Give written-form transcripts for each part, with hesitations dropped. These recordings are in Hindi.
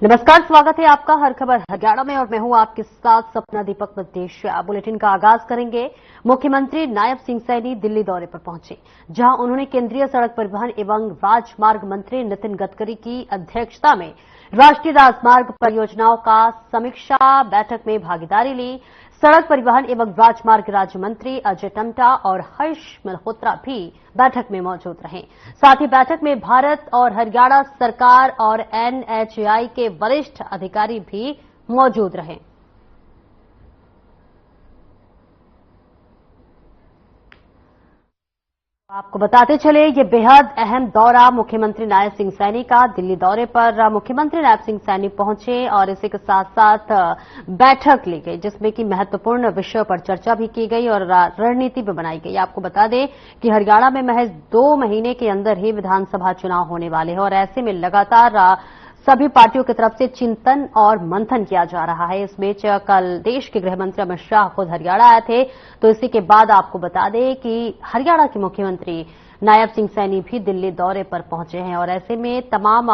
नमस्कार, स्वागत है आपका हर खबर हरियाणा में और मैं हूं आपके साथ सपना दीपक मदेशिया। बुलेटिन का आगाज करेंगे। मुख्यमंत्री नायब सिंह सैनी दिल्ली दौरे पर पहुंचे, जहां उन्होंने केंद्रीय सड़क परिवहन एवं राजमार्ग मंत्री नितिन गडकरी की अध्यक्षता में राष्ट्रीय राजमार्ग परियोजनाओं का समीक्षा बैठक में भागीदारी ली। सड़क परिवहन एवं राजमार्ग राज्य मंत्री अजय टम्टा और हर्ष मल्होत्रा भी बैठक में मौजूद रहे। साथ ही बैठक में भारत और हरियाणा सरकार और एनएचएआई के वरिष्ठ अधिकारी भी मौजूद रहे। आपको बताते चले, ये बेहद अहम दौरा मुख्यमंत्री नायब सिंह सैनी का। दिल्ली दौरे पर मुख्यमंत्री नायब सिंह सैनी पहुंचे और इसी के साथ साथ बैठक ली गई, जिसमें कि महत्वपूर्ण विषयों पर चर्चा भी की गई और रणनीति भी बनाई गई। आपको बता दें कि हरियाणा में महज 2 महीने के अंदर ही विधानसभा चुनाव होने वाले हैं और ऐसे में लगातार सभी पार्टियों की तरफ से चिंतन और मंथन किया जा रहा है। इस बीच कल देश के गृह मंत्री अमित शाह खुद हरियाणा आए थे, तो इसी के बाद आपको बता दें कि हरियाणा के मुख्यमंत्री नायब सिंह सैनी भी दिल्ली दौरे पर पहुंचे हैं और ऐसे में तमाम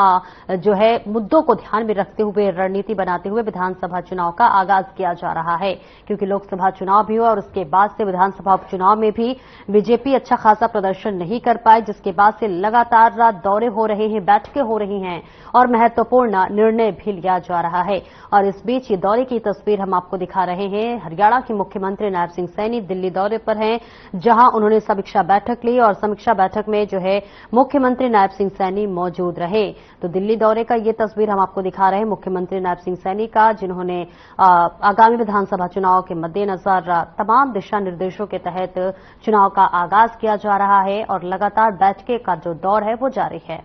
जो है मुद्दों को ध्यान में रखते हुए रणनीति बनाते हुए विधानसभा चुनाव का आगाज किया जा रहा है, क्योंकि लोकसभा चुनाव भी हुआ और उसके बाद से विधानसभा उपचुनाव में भी बीजेपी अच्छा खासा प्रदर्शन नहीं कर पाई, जिसके बाद से लगातार दौरे हो रहे हैं, बैठकें हो रही हैं और महत्वपूर्ण निर्णय भी लिया जा रहा है। और इस बीच ये दौरे की तस्वीर हम आपको दिखा रहे हैं। हरियाणा के मुख्यमंत्री नायब सिंह सैनी दिल्ली दौरे पर हैं, जहां उन्होंने समीक्षा बैठक ली और समीक्षा बैठक में जो है मुख्यमंत्री नायब सिंह सैनी मौजूद रहे। तो दिल्ली दौरे का ये तस्वीर हम आपको दिखा रहे हैं मुख्यमंत्री नायब सिंह सैनी का, जिन्होंने आगामी विधानसभा चुनाव के मद्देनजर तमाम दिशा निर्देशों के तहत चुनाव का आगाज किया जा रहा है और लगातार बैठकें का जो दौर है वो जारी है।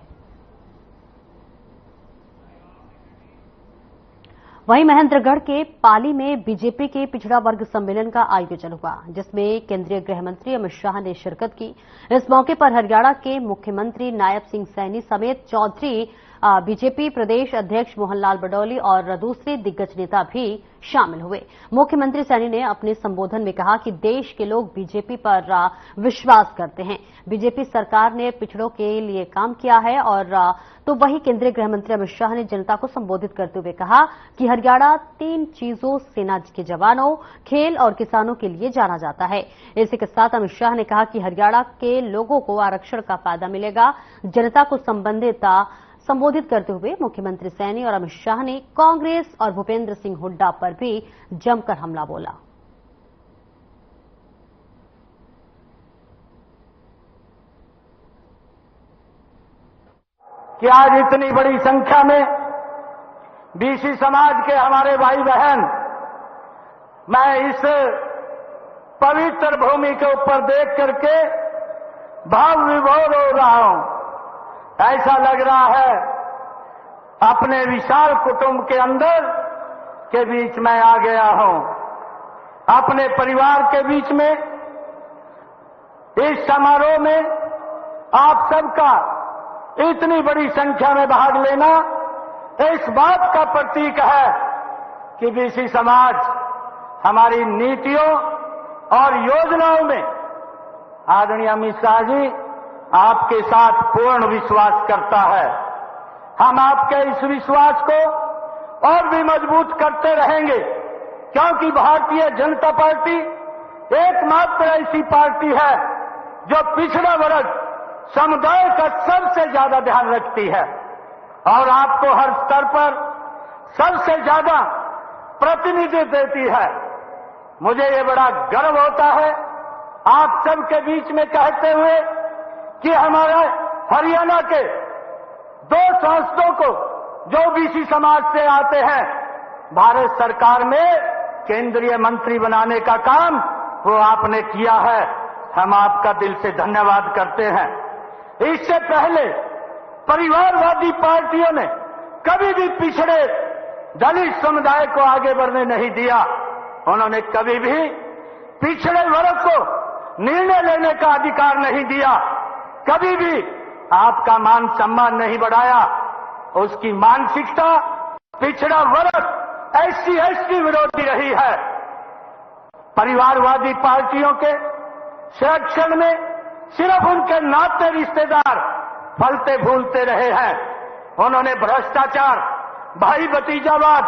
वहीं महेंद्रगढ़ के पाली में बीजेपी के पिछड़ा वर्ग सम्मेलन का आयोजन हुआ, जिसमें केंद्रीय गृह मंत्री अमित शाह ने शिरकत की। इस मौके पर हरियाणा के मुख्यमंत्री नायब सिंह सैनी समेत चौधरी बीजेपी प्रदेश अध्यक्ष मोहनलाल बडौली और दूसरे दिग्गज नेता भी शामिल हुए। मुख्यमंत्री सैनी ने अपने संबोधन में कहा कि देश के लोग बीजेपी पर विश्वास करते हैं। बीजेपी सरकार ने पिछड़ों के लिए काम किया है। और तो वहीं केंद्रीय गृह मंत्री अमित शाह ने जनता को संबोधित करते हुए कहा कि हरियाणा 3 चीजों, सेना के जवानों, खेल और किसानों के लिए जाना जाता है। इसी के साथ अमित शाह ने कहा कि हरियाणा के लोगों को आरक्षण का फायदा मिलेगा। जनता को संबोधित करते हुए मुख्यमंत्री सैनी और अमित शाह ने कांग्रेस और भूपेंद्र सिंह हुड्डा पर भी जमकर हमला बोला। कि आज इतनी बड़ी संख्या में बीसी समाज के हमारे भाई बहन, मैं इस पवित्र भूमि के ऊपर देख करके भाव विभोर हो रहा हूं। ऐसा लग रहा है अपने विशाल कुटुंब के अंदर के बीच में आ गया हूं, अपने परिवार के बीच में। इस समारोह में आप सबका इतनी बड़ी संख्या में भाग लेना इस बात का प्रतीक है कि बीसी समाज हमारी नीतियों और योजनाओं में आदरणीय अमित शाह जी आपके साथ पूर्ण विश्वास करता है। हम आपके इस विश्वास को और भी मजबूत करते रहेंगे, क्योंकि भारतीय जनता पार्टी एकमात्र ऐसी पार्टी है जो पिछड़ा वर्ग समुदाय का सबसे ज्यादा ध्यान रखती है और आपको हर स्तर पर सबसे ज्यादा प्रतिनिधित्व देती है। मुझे ये बड़ा गर्व होता है आप सबके बीच में कहते हुए कि हमारे हरियाणा के 2 सांसदों को जो बीसी समाज से आते हैं, भारत सरकार में केंद्रीय मंत्री बनाने का काम वो आपने किया है। हम आपका दिल से धन्यवाद करते हैं। इससे पहले परिवारवादी पार्टियों ने कभी भी पिछड़े दलित समुदाय को आगे बढ़ने नहीं दिया। उन्होंने कभी भी पिछड़े वर्ग को निर्णय लेने का अधिकार नहीं दिया, कभी भी आपका मान सम्मान नहीं बढ़ाया। उसकी मानसिकता पिछड़ा वर्ग एससी विरोधी रही है। परिवारवादी पार्टियों के संरक्षण में सिर्फ उनके नाते रिश्तेदार फलते फूलते रहे हैं। उन्होंने भ्रष्टाचार, भाई भतीजावाद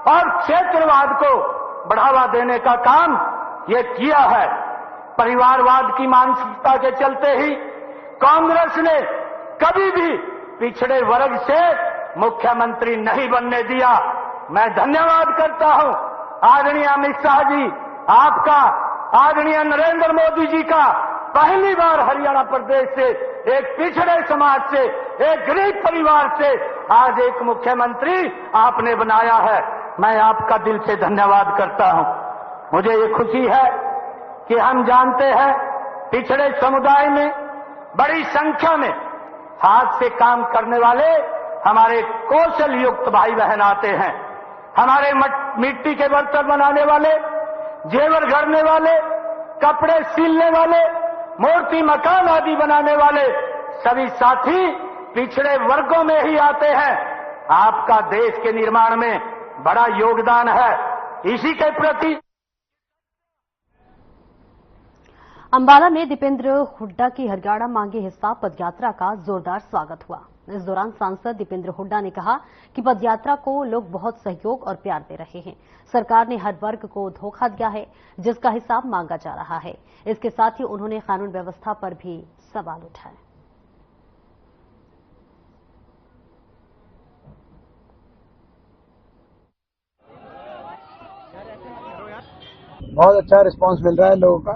और क्षेत्रवाद को बढ़ावा देने का काम ये किया है। परिवारवाद की मानसिकता के चलते ही कांग्रेस ने कभी भी पिछड़े वर्ग से मुख्यमंत्री नहीं बनने दिया। मैं धन्यवाद करता हूं आदरणीय अमित शाह जी आपका, आदरणीय नरेंद्र मोदी जी का। पहली बार हरियाणा प्रदेश से, एक पिछड़े समाज से, एक गरीब परिवार से आज एक मुख्यमंत्री आपने बनाया है। मैं आपका दिल से धन्यवाद करता हूं। मुझे ये खुशी है कि हम जानते हैं पिछड़े समुदाय में बड़ी संख्या में हाथ से काम करने वाले हमारे कौशल युक्त भाई बहन आते हैं। हमारे मिट्टी के बर्तन बनाने वाले, जेवर गढ़ने वाले, कपड़े सिलने वाले, मूर्ति मकान आदि बनाने वाले सभी साथी पिछड़े वर्गों में ही आते हैं। आपका देश के निर्माण में बड़ा योगदान है। इसी के प्रति अंबाला में दीपेंद्र हुड्डा की हरियाणा मांगे हिस्सा पदयात्रा का जोरदार स्वागत हुआ। इस दौरान सांसद दीपेंद्र हुड्डा ने कहा कि पदयात्रा को लोग बहुत सहयोग और प्यार दे रहे हैं। सरकार ने हर वर्ग को धोखा दिया है, जिसका हिसाब मांगा जा रहा है। इसके साथ ही उन्होंने कानून व्यवस्था पर भी सवाल उठाए। बहुत अच्छा रिस्पांस मिल रहा है लोगों का,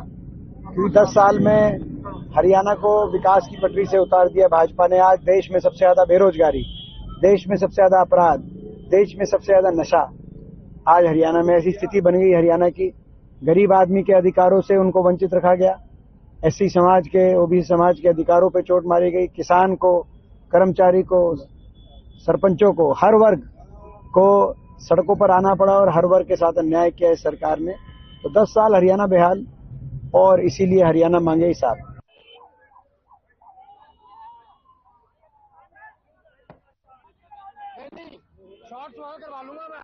क्योंकि 10 साल में हरियाणा को विकास की पटरी से उतार दिया भाजपा ने। आज देश में सबसे ज्यादा बेरोजगारी, देश में सबसे ज्यादा अपराध, देश में सबसे ज्यादा नशा आज हरियाणा में ऐसी स्थिति बन गई। हरियाणा की गरीब आदमी के अधिकारों से उनको वंचित रखा गया। एससी समाज के, ओबीसी समाज के अधिकारों पर चोट मारी गई। किसान को, कर्मचारी को, सरपंचों को, हर वर्ग को सड़कों पर आना पड़ा और हर वर्ग के साथ अन्याय किया है सरकार ने। तो 10 साल हरियाणा बेहाल, और इसीलिए हरियाणा मांगे हिसाब। करवा लूंगा मैं।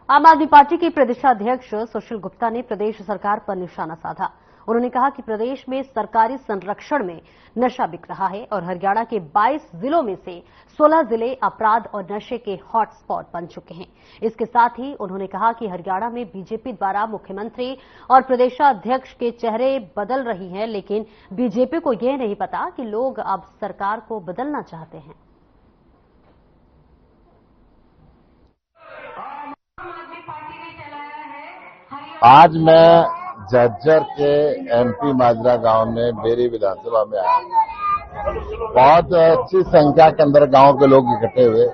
आम आदमी पार्टी के प्रदेशाध्यक्ष सुशील गुप्ता ने प्रदेश सरकार पर निशाना साधा। उन्होंने कहा कि प्रदेश में सरकारी संरक्षण में नशा बिक रहा है और हरियाणा के 22 जिलों में से 16 जिले अपराध और नशे के हॉटस्पॉट बन चुके हैं। इसके साथ ही उन्होंने कहा कि हरियाणा में बीजेपी द्वारा मुख्यमंत्री और प्रदेशाध्यक्ष के चेहरे बदल रही हैं, लेकिन बीजेपी को यह नहीं पता कि लोग अब सरकार को बदलना चाहते हैं। आज मैं झज्जर के एमपी माजरा गांव में बेरी विधानसभा में आया। बहुत अच्छी संख्या के अंदर गांव के लोग इकट्ठे हुए।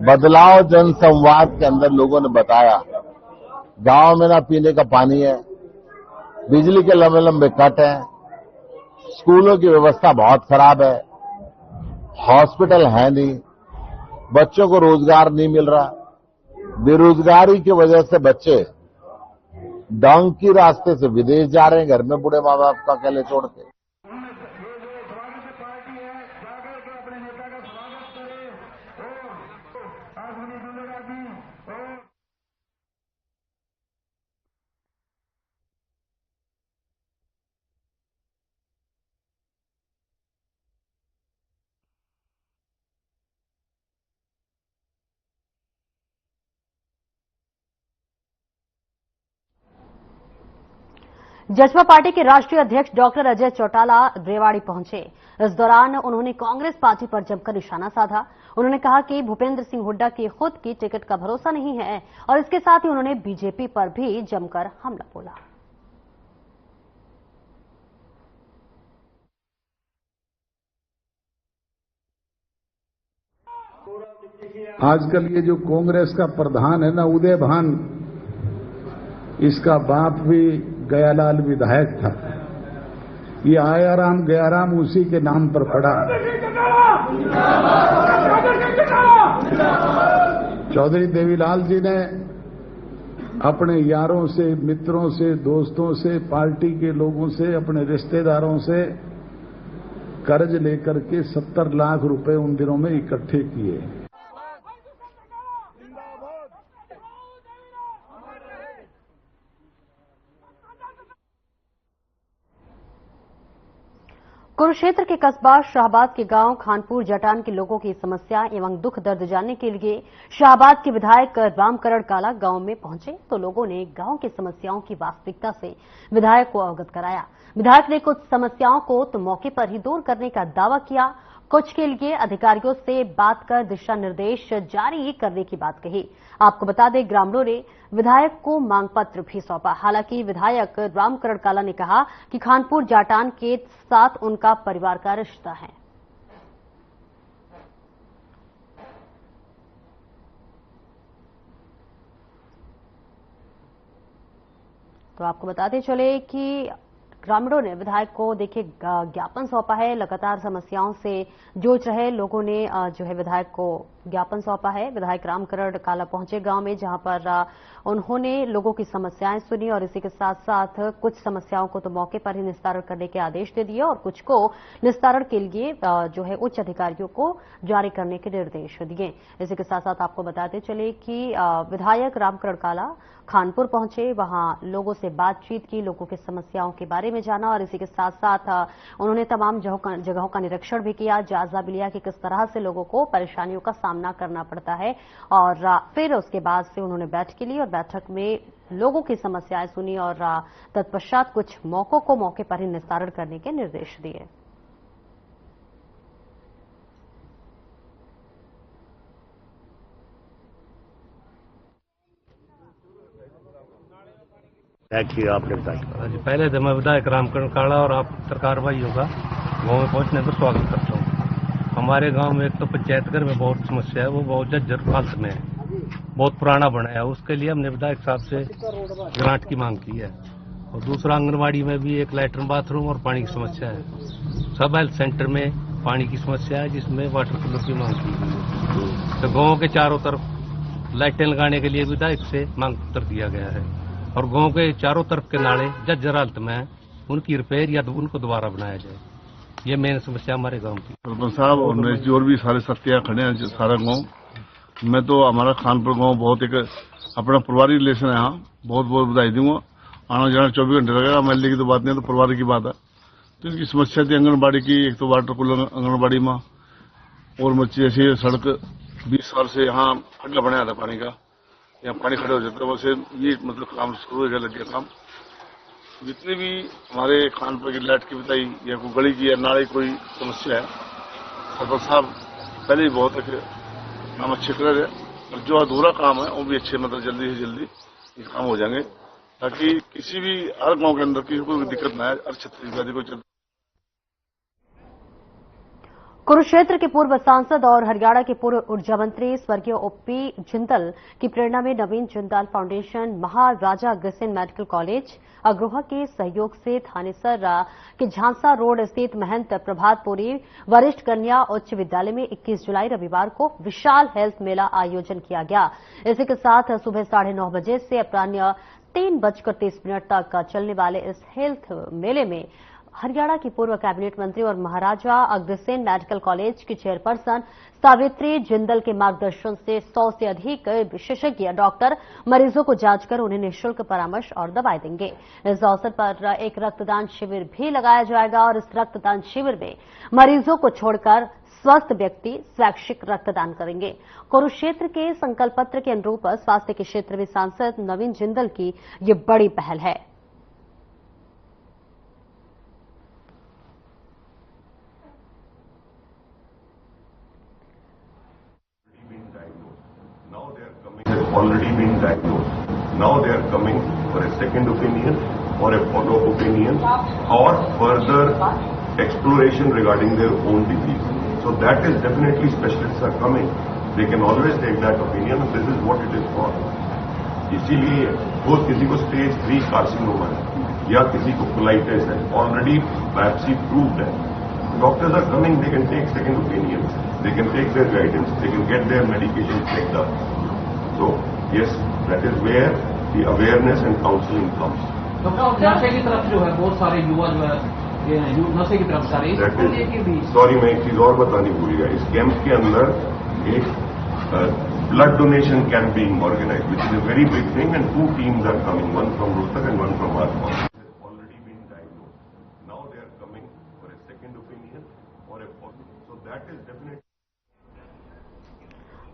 बदलाव जन संवाद के अंदर लोगों ने बताया गांव में ना पीने का पानी है, बिजली के लंबे लंबे कट हैं, स्कूलों की व्यवस्था बहुत खराब है, हॉस्पिटल है नहीं, बच्चों को रोजगार नहीं मिल रहा। बेरोजगारी की वजह से बच्चे डोंकी रास्ते से विदेश जा रहे हैं, घर में बूढ़े माँ बाप का अकेले छोड़ के। जसपा पार्टी के राष्ट्रीय अध्यक्ष डॉक्टर अजय चौटाला रेवाड़ी पहुंचे। इस दौरान उन्होंने कांग्रेस पार्टी पर जमकर निशाना साधा। उन्होंने कहा कि भूपेंद्र सिंह हुड्डा की खुद की टिकट का भरोसा नहीं है और इसके साथ ही उन्होंने बीजेपी पर भी जमकर हमला बोला। आजकल ये जो कांग्रेस का प्रधान है ना, उदय भान, इसका बाप भी गयालाल विधायक था। ये आयाराम गयाराम उसी के नाम पर पड़ा। चौधरी देवीलाल जी ने अपने यारों से, मित्रों से, दोस्तों से, पार्टी के लोगों से, अपने रिश्तेदारों से कर्ज लेकर के 70 लाख रुपए उन दिनों में इकट्ठे किए। कुरुक्षेत्र के कस्बा शाहबाद के गांव खानपुर जटान के लोगों की समस्या एवं दुख दर्द जानने के लिए शाहबाद के विधायक रामकरण काला गांव में पहुंचे तो लोगों ने गांव की समस्याओं की वास्तविकता से विधायक को अवगत कराया। विधायक ने कुछ समस्याओं को तो मौके पर ही दूर करने का दावा किया, कुछ के लिए अधिकारियों से बात कर दिशा निर्देश जारी करने की बात कही। आपको बता दें, ग्रामीणों ने विधायक को मांग पत्र भी सौंपा। हालांकि विधायक रामकरण काला ने कहा कि खानपुर जाटान के साथ उनका परिवार का रिश्ता है। तो आपको बताते चले कि ग्रामीणों ने विधायक को देखिए ज्ञापन सौंपा है। लगातार समस्याओं से जूझ रहे लोगों ने जो है विधायक को ज्ञापन सौंपा है। विधायक रामकरण काला पहुंचे गांव में, जहां पर उन्होंने लोगों की समस्याएं सुनी और इसी के साथ साथ कुछ समस्याओं को तो मौके पर ही निस्तारण करने के आदेश दे दिए और कुछ को निस्तारण के लिए जो है उच्च अधिकारियों को जारी करने के निर्देश दिए। इसी के साथ साथ आपको बताते चले कि विधायक रामकरण काला खानपुर पहुंचे, वहां लोगों से बातचीत की, लोगों की समस्याओं के बारे में जाना और इसी के साथ साथ उन्होंने तमाम जगहों का निरीक्षण भी किया, जायजा भी लिया कि किस तरह से लोगों को परेशानियों का सामना करना पड़ता है। और फिर उसके बाद से उन्होंने बैठक ली और बैठक में लोगों की समस्याएं सुनी और तत्पश्चात कुछ मौकों को मौके पर ही निस्तारण करने के निर्देश दिए। आपने बताया पहले तो मैं विधायक रामकरण काला और आप सरकार भाइयों का गाँव में पहुंचने पर स्वागत करता हूं। हमारे गांव में एक तो पंचायत घर में बहुत समस्या है, वो बहुत जर्जर हालत में है, बहुत पुराना बना है। उसके लिए हमने विधायक साहब से ग्रांट की मांग की है। और दूसरा, आंगनबाड़ी में भी एक लैट्रिन बाथरूम और पानी की समस्या है। सब हेल्थ सेंटर में पानी की समस्या है, जिसमें वाटर कूलर की मांग की गई है। तो गाँव के चारों तरफ लाइटें लगाने के लिए विधायक से मांग पत्र दिया गया है और गांव के चारों तरफ के नाले जर्जर हालत में है, उनकी रिपेयर या उनको दोबारा बनाया जाए। ये मेन समस्या हमारे गांव की। सरपंच साहब और नरेश जी और भी सारे सत्या खड़े हैं, सारा गांव में तो हमारा खानपुर गांव बहुत एक अपना परिवारिक रिलेशन है। यहाँ बहुत बहुत बधाई दूंगा। आना जाना 24 घंटे लगेगा, महल्ले की तो बात नहीं है, तो परिवार की बात है। तो इनकी समस्या थी आंगनबाड़ी की, एक तो वाटर कूलर आंगनबाड़ी में और मच्छी ऐसी सड़क 20 साल से यहाँ खड्डा बनाया था पानी का, यहाँ पानी खड़े हो जाता है। वैसे ये मतलब काम शुरू हो गया, लग गया काम। जितनी भी हमारे खानपुर की लाइट की बताई या कोई गली की या नाले कोई समस्या है, सरपंच साहब पहले ही बहुत काम अच्छे कर रहे हैं और जो अधूरा काम है वो भी अच्छे मतलब जल्दी से जल्दी ये काम हो जाएंगे, ताकि किसी भी हर गांव के अंदर किसी को कोई दिक्कत ना आए। हर छत्तीसगढ़ को चलती। कुरुक्षेत्र के पूर्व सांसद और हरियाणा के पूर्व ऊर्जा मंत्री स्वर्गीय ओपी जिंदल की प्रेरणा में नवीन Jindal foundation Maharaja Agrasen medical college Agroha के सहयोग से थानेसर के झांसा रोड स्थित महंत प्रभातपुरी वरिष्ठ कन्या उच्च विद्यालय में 21 जुलाई रविवार को विशाल हेल्थ मेला आयोजन किया गया। इसी के साथ सुबह 9:30 बजे से अपराह्न 3:30 तक चलने वाले इस हेल्थ मेले में हरियाणा की पूर्व कैबिनेट मंत्री और महाराजा अग्रसेन मेडिकल कॉलेज की चेयरपर्सन सावित्री जिंदल के मार्गदर्शन से 100 से अधिक विशेषज्ञ डॉक्टर मरीजों को जांच कर उन्हें निःशुल्क परामर्श और दवाएं देंगे। इस अवसर पर एक रक्तदान शिविर भी लगाया जाएगा और इस रक्तदान शिविर में मरीजों को छोड़कर स्वस्थ व्यक्ति स्वैच्छिक रक्तदान करेंगे। कुरुक्षेत्र के संकल्प पत्र के अनुरूप स्वास्थ्य के क्षेत्र में सांसद नवीन जिंदल की ये बड़ी पहल है। Already been diagnosed. Now they are coming for a second opinion or a follow-up opinion or further exploration regarding their own disease. So that is definitely specialists are coming. They can always take that opinion. This is what it is for. इसीलिए वो किसी को स्टेज 3 कार्सिनोमा है या किसी को कोलाइटिस है, ऑलरेडी बायोप्सी प्रूव्ड है. Doctors are coming. They can take second opinions. They can take their guidance. They can get their medication checked up. So, yes, that is where the awareness and counseling comes. Doctor नशे की तरफ जो है बहुत सारे युवा जो है ये नशे की तरफ जा रहे हैं। सॉरी, मैं एक चीज और बतानी भूल गया। इस कैंप के अंदर एक blood donation camp being organized, which is a very big thing, and 2 teams are coming, one from Rohtak and one from Arcot. Has already been diagnosed. Now they are coming for a second opinion or a follow-up. So that is definitely.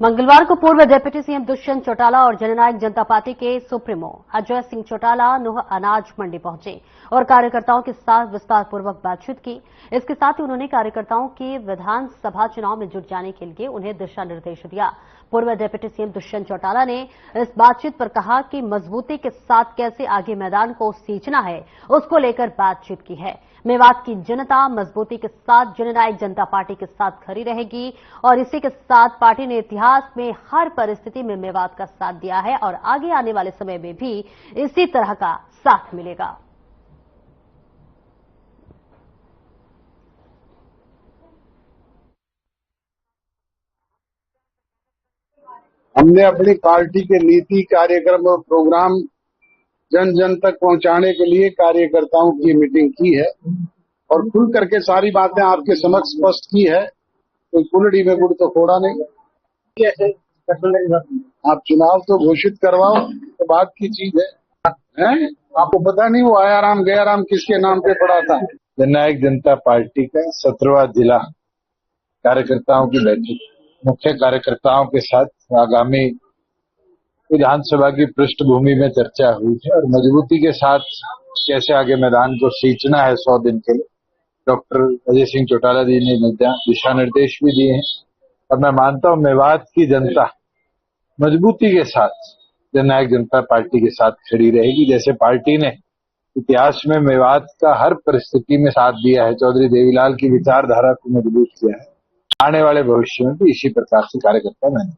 मंगलवार को पूर्व डिप्टी सीएम दुष्यंत चौटाला और जननायक जनता पार्टी के सुप्रीमो अजय सिंह चौटाला नूह अनाज मंडी पहुंचे और कार्यकर्ताओं के साथ विस्तारपूर्वक बातचीत की। इसके साथ ही उन्होंने कार्यकर्ताओं की विधानसभा चुनाव में जुट जाने के लिए उन्हें दिशा निर्देश दिया। पूर्व डिप्टी सीएम दुष्यंत चौटाला ने इस बातचीत पर कहा कि मजबूती के साथ कैसे आगे मैदान को सींचना है, उसको लेकर बातचीत की है। मेवात की जनता मजबूती के साथ जननायक जनता पार्टी के साथ खड़ी रहेगी और इसी के साथ पार्टी ने इतिहास में हर परिस्थिति में मेवात का साथ दिया है और आगे आने वाले समय में भी इसी तरह का साथ मिलेगा। हमने अपनी पार्टी के नीति, कार्यक्रम और प्रोग्राम जन जन तक पहुंचाने के लिए कार्यकर्ताओं की मीटिंग की है और खुल करके सारी बातें आपके समक्ष स्पष्ट की है। कोई कुलड़ी में गुड़ तो खोड़ा नहीं। आप चुनाव तो घोषित करवाओ तो बात की चीज है? आपको पता नहीं वो आयाराम गयाराम किसके नाम पे पड़ा था? जननायक जनता पार्टी का 17वां जिला कार्यकर्ताओं की बैठक, मुख्य कार्यकर्ताओं के साथ आगामी विधानसभा की पृष्ठभूमि में चर्चा हुई है और मजबूती के साथ कैसे आगे मैदान को सींचना है 100 दिन के लिए डॉक्टर अजय सिंह चौटाला जी ने दिशा निर्देश भी दिए हैं और मैं मानता हूं मेवात की जनता मजबूती के साथ जननायक जनता पार्टी के साथ खड़ी रहेगी। जैसे पार्टी ने इतिहास में मेवात का हर परिस्थिति में साथ दिया है, चौधरी देवीलाल की विचारधारा को मजबूत किया है, आने वाले भविष्य में भी इसी प्रकार से कार्यकर्ता बने।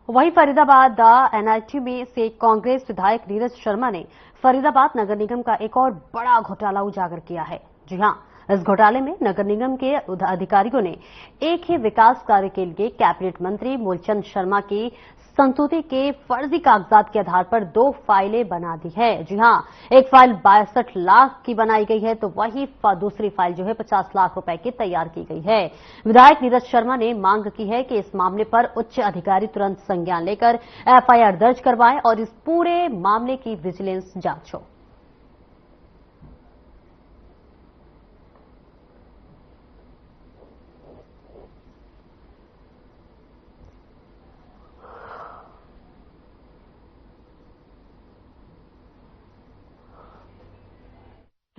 वहीं फरीदाबाद एनआईटी में से कांग्रेस विधायक नीरज शर्मा ने फरीदाबाद नगर निगम का एक और बड़ा घोटाला उजागर किया है। जी हां, इस घोटाले में नगर निगम के अधिकारियों ने एक ही विकास कार्य के लिए कैबिनेट मंत्री मूलचंद शर्मा की संस्तुति के फर्जी कागजात के आधार पर 2 फाइलें बना दी है। जी हां, एक फाइल 62 लाख की बनाई गई है तो वही दूसरी फाइल जो है 50 लाख रुपए की तैयार की गई है। विधायक नीरज शर्मा ने मांग की है कि इस मामले पर उच्च अधिकारी तुरंत संज्ञान लेकर एफआईआर दर्ज करवाएं और इस पूरे मामले की विजिलेंस जांच हो।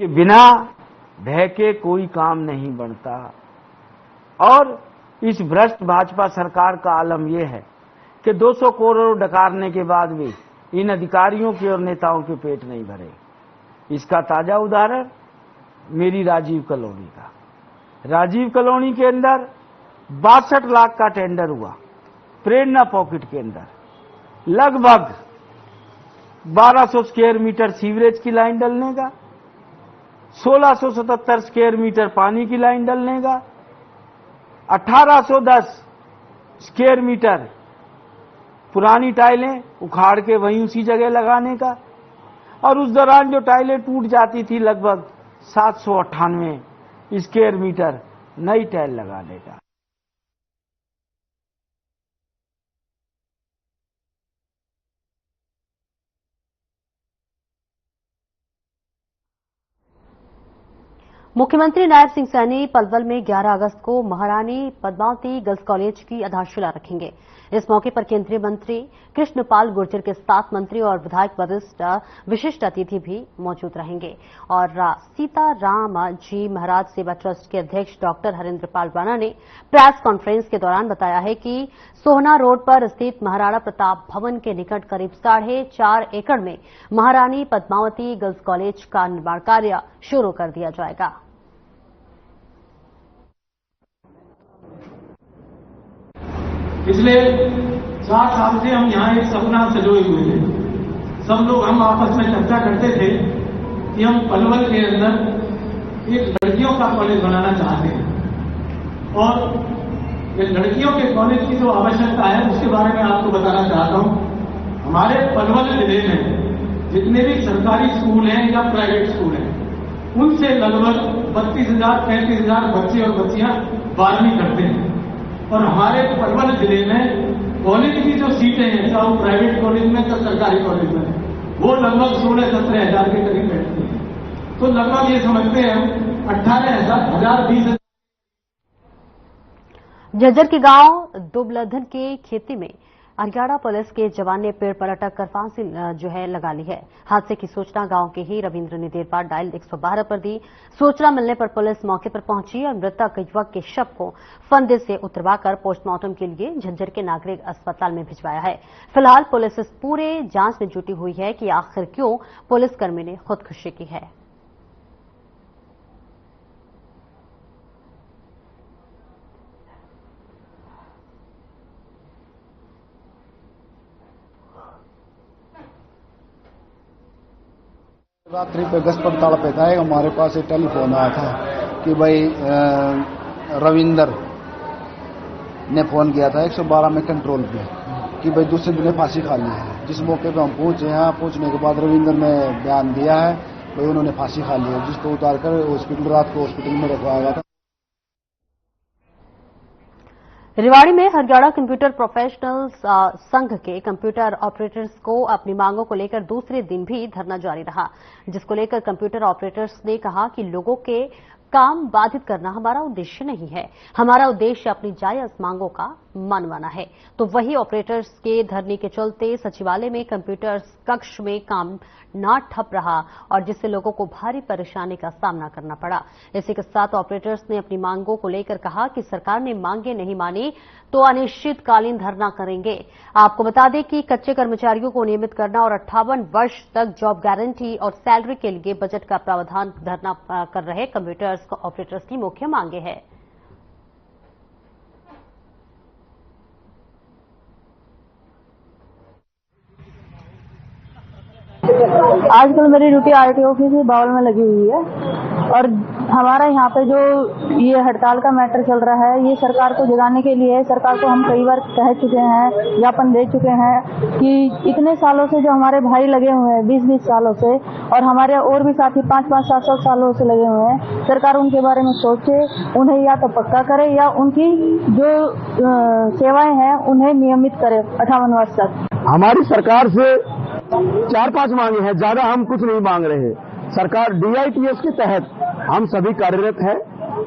कि बिना भय के कोई काम नहीं बनता और इस भ्रष्ट भाजपा सरकार का आलम यह है कि 200 करोड़ डकारने के बाद भी इन अधिकारियों के और नेताओं के पेट नहीं भरे। इसका ताजा उदाहरण मेरी राजीव कॉलोनी का। राजीव कॉलोनी के अंदर 62 लाख का टेंडर हुआ, प्रेरणा पॉकेट के अंदर लगभग 1200 स्क्वायर मीटर सीवरेज की लाइन डलने का, 1677 स्क्वायर मीटर पानी की लाइन डलने का, 1810 स्क्वायर मीटर पुरानी टाइलें उखाड़ के वहीं उसी जगह लगाने का और उस दौरान जो टाइलें टूट जाती थी लगभग 798 स्क्वायर मीटर नई टाइल लगाने का। मुख्यमंत्री नायब सिंह सैनी पलवल में 11 अगस्त को महारानी पद्मावती गर्ल्स कॉलेज की आधारशिला रखेंगे। इस मौके पर केंद्रीय मंत्री कृष्णपाल गुर्जर के साथ मंत्री और विधायक विशिष्ट अतिथि भी मौजूद रहेंगे और सीताराम जी महाराज सेवा ट्रस्ट के अध्यक्ष डॉक्टर हरेंद्रपाल राणा ने प्रेस कॉन्फ्रेंस के दौरान बताया है कि सोहना रोड पर स्थित महाराणा प्रताप भवन के निकट करीब 4.5 एकड़ में महारानी पद्मावती गर्ल्स कॉलेज का निर्माण कार्य शुरू कर दिया जाएगा। पिछले 4 साल से हम यहाँ एक सपना सजोए हुए हैं। सब लोग हम आपस में चर्चा करते थे कि हम पलवल के अंदर एक लड़कियों का कॉलेज बनाना चाहते हैं और ये लड़कियों के कॉलेज की जो आवश्यकता है उसके बारे में आपको बताना चाहता हूं। हमारे पलवल जिले में जितने भी सरकारी स्कूल हैं या प्राइवेट स्कूल हैं उनसे लगभग 32,000-33,000 बच्चे और बच्चियां 12वीं करते हैं और हमारे पलवल जिले में कॉलेज की जो सीटें हैं चाहे वो प्राइवेट कॉलेज में या सरकारी कॉलेज में वो लगभग 16-17,000 के करीब बैठती है। तो लगभग ये समझते हैं हम 18,000-20,000। झज्जर के गांव दुबलधन के खेती में हरियाणा पुलिस के जवान ने पेड़ पर अटक कर फांसी लगा ली है। हादसे की सूचना गांव के ही रविंद्र ने देर बाद डायल 112 पर दी। सूचना मिलने पर पुलिस मौके पर पहुंची और मृतक युवक के शव को फंदे से उतरवाकर पोस्टमार्टम के लिए झज्जर के नागरिक अस्पताल में भिजवाया है। फिलहाल पुलिस इस पूरे जांच में जुटी हुई है कि आखिर क्यों पुलिसकर्मी ने खुदकुशी की है। रात्रि पे 10:45 पे था हमारे पास एक टेलीफोन आया था कि भाई रविंदर ने फोन किया था 112 में कंट्रोल पे कि भाई दूसरे दिन फांसी खा ली है। जिस मौके पे हम पहुंचे हैं, पहुंचने के बाद रविंदर ने बयान दिया है भाई उन्होंने फांसी खा ली है, जिसको उतार कर हॉस्पिटल रात को हॉस्पिटल में रखवाया गया था। रेवाड़ी में हरियाणा कंप्यूटर प्रोफेशनल्स संघ के कंप्यूटर ऑपरेटर्स को अपनी मांगों को लेकर दूसरे दिन भी धरना जारी रहा, जिसको लेकर कंप्यूटर ऑपरेटर्स ने कहा कि लोगों के काम बाधित करना हमारा उद्देश्य नहीं है, हमारा उद्देश्य अपनी जायज मांगों का मनवाना है। तो वही ऑपरेटर्स के धरने के चलते सचिवालय में कंप्यूटर कक्ष में काम ना ठप रहा और जिससे लोगों को भारी परेशानी का सामना करना पड़ा। इसी के साथ ऑपरेटर्स ने अपनी मांगों को लेकर कहा कि सरकार ने मांगे नहीं मानी तो अनिश्चितकालीन धरना करेंगे। आपको बता दें कि कच्चे कर्मचारियों को नियमित करना और 58 वर्ष तक जॉब गारंटी और सैलरी के लिए बजट का प्रावधान धरना कर रहे कंप्यूटर्स ऑपरेटर्स की मुख्य मांगे हैं। आजकल मेरी ड्यूटी आरटीओ ऑफिस बावल में लगी हुई है और हमारा यहाँ पे जो ये हड़ताल का मैटर चल रहा है ये सरकार को जगाने के लिए है। सरकार को हम कई बार कह चुके हैं, ज्ञापन दे चुके हैं कि इतने सालों से जो हमारे भाई लगे हुए हैं 20-20 सालों से और हमारे और भी साथी 5-5, 7-7 सालों से लगे हुए हैं, सरकार उनके बारे में सोचे, उन्हें या तो पक्का करे या उनकी जो सेवाएं हैं उन्हें नियमित करे 58 वर्ष तक। हमारी सरकार से 4-5 मांगे हैं, ज्यादा हम कुछ नहीं मांग रहे। सरकार DITS के तहत हम सभी कार्यरत हैं।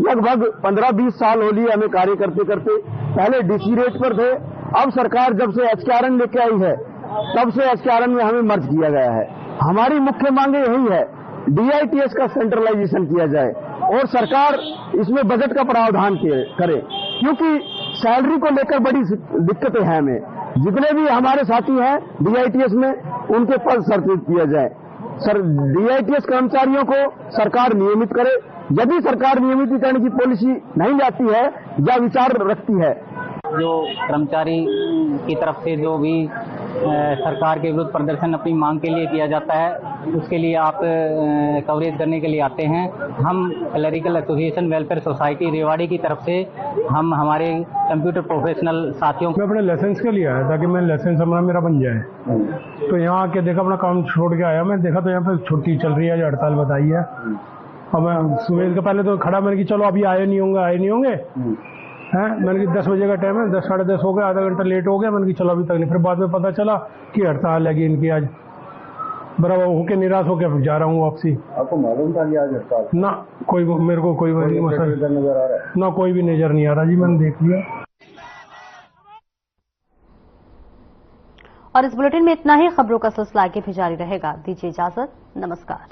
लगभग 15-20 साल हो लिए हमें कार्य करते करते। पहले DC रेट पर थे, अब सरकार जब से HRN लेके आई है तब से HRN में हमें मर्ज किया गया है। हमारी मुख्य मांगे यही है DITS का सेंट्रलाइजेशन किया जाए और सरकार इसमें बजट का प्रावधान करे, क्योंकि सैलरी को लेकर बड़ी दिक्कतें हैं हमें। जितने भी हमारे साथी हैं DITS में उनके पद संतुलित किया जाए। DITS कर्मचारियों को सरकार नियमित करे। यदि सरकार नियमितीकरण की पॉलिसी नहीं लाती है या विचार रखती है, जो कर्मचारी की तरफ से जो भी सरकार के विरुद्ध प्रदर्शन अपनी मांग के लिए किया जाता है उसके लिए आप कवरेज करने के लिए आते हैं। हम clerical association welfare society Rewari की तरफ से हम हमारे कंप्यूटर प्रोफेशनल साथियों मैं अपने लाइसेंस के लिए आया ताकि मैं लाइसेंस हमारा मेरा बन जाए। तो यहाँ आके देखा, अपना काम छोड़ के आया। मैं देखा तो यहाँ पे छुट्टी चल रही है, जो हड़ताल बताई है। अब मैं सुबह के पहले तो खड़ा, मैंने कि चलो अभी आए नहीं होंगे हैं। मैंने कि 10 बजे का टाइम है, 10 साढ़े 10 हो गया, आधा घंटा लेट हो गया। मैंने कि चलो अभी तक नहीं। फिर बाद में पता चला कि हड़ताल लगी इनकी आज। बराबर होके निराश होकर जा रहा हूँ वापसी। आपको मालूम था कि आज हड़ताल? ना, कोई मेरे को कोई मसला नजर आ रहा है ना, कोई भी नजर नहीं आ रहा जी। मैंने देख लिया। और इस बुलेटिन में इतना ही। खबरों का सिलसिला आगे भी जारी रहेगा। दीजिए इजाजत, नमस्कार।